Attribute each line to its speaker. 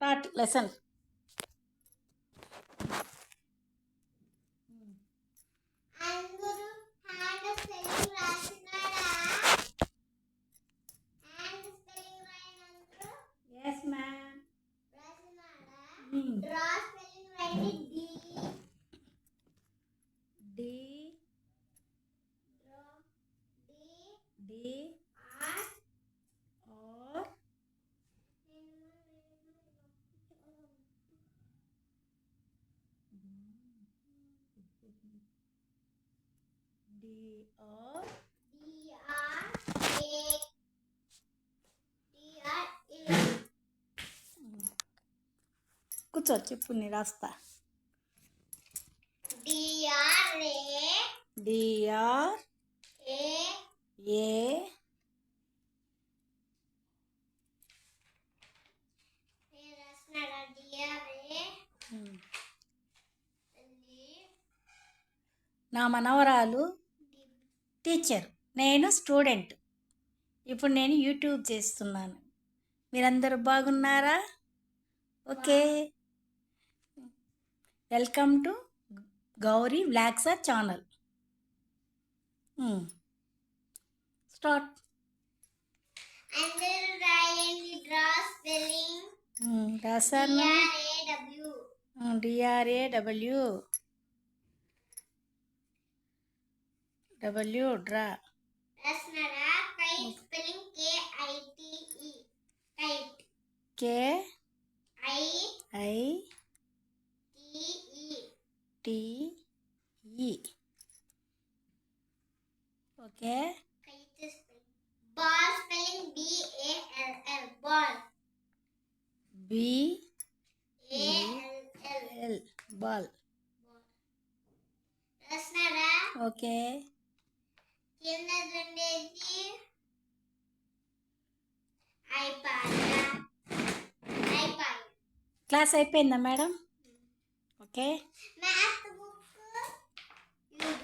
Speaker 1: Start lesson.
Speaker 2: అందరూ hand spelling రాసినారా? Hand spelling రాయనందరూ?
Speaker 1: Yes, ma'am.
Speaker 2: రాసినారా? డ్రా స్పెల్లింగ్ రాయండి.
Speaker 1: D.
Speaker 2: Draw
Speaker 1: D.
Speaker 2: R
Speaker 1: Or. D. Or.
Speaker 2: D R A
Speaker 1: కూర్చో చెప్పు నేను రాస్తా.
Speaker 2: D R
Speaker 1: DR.
Speaker 2: A
Speaker 1: A.
Speaker 2: రాసినారా? డి ఆర్ ఏ
Speaker 1: నా మనవరాలు టీచర్, నేను స్టూడెంట్. ఇప్పుడు నేను యూట్యూబ్ చేస్తున్నాను. మీరందరూ బాగున్నారా? Okay, welcome to Gauri vlogs channel. Start.
Speaker 2: అందరూ రాయండి. డ్రా స్పెల్లింగ్
Speaker 1: రాశాను.
Speaker 2: DRAW
Speaker 1: DRAW draw.
Speaker 2: రాసినారా? Kite spelling KITE kite
Speaker 1: KITE. Okay.
Speaker 2: Kite spelling. Ball spelling BALL ball ALL
Speaker 1: ball.
Speaker 2: రాసినారా?
Speaker 1: ఓకే.
Speaker 2: కింద ఉండేది ఐపాడ్.
Speaker 1: క్లాస్ అయిపోయిందా madam? Okay.
Speaker 2: Math book use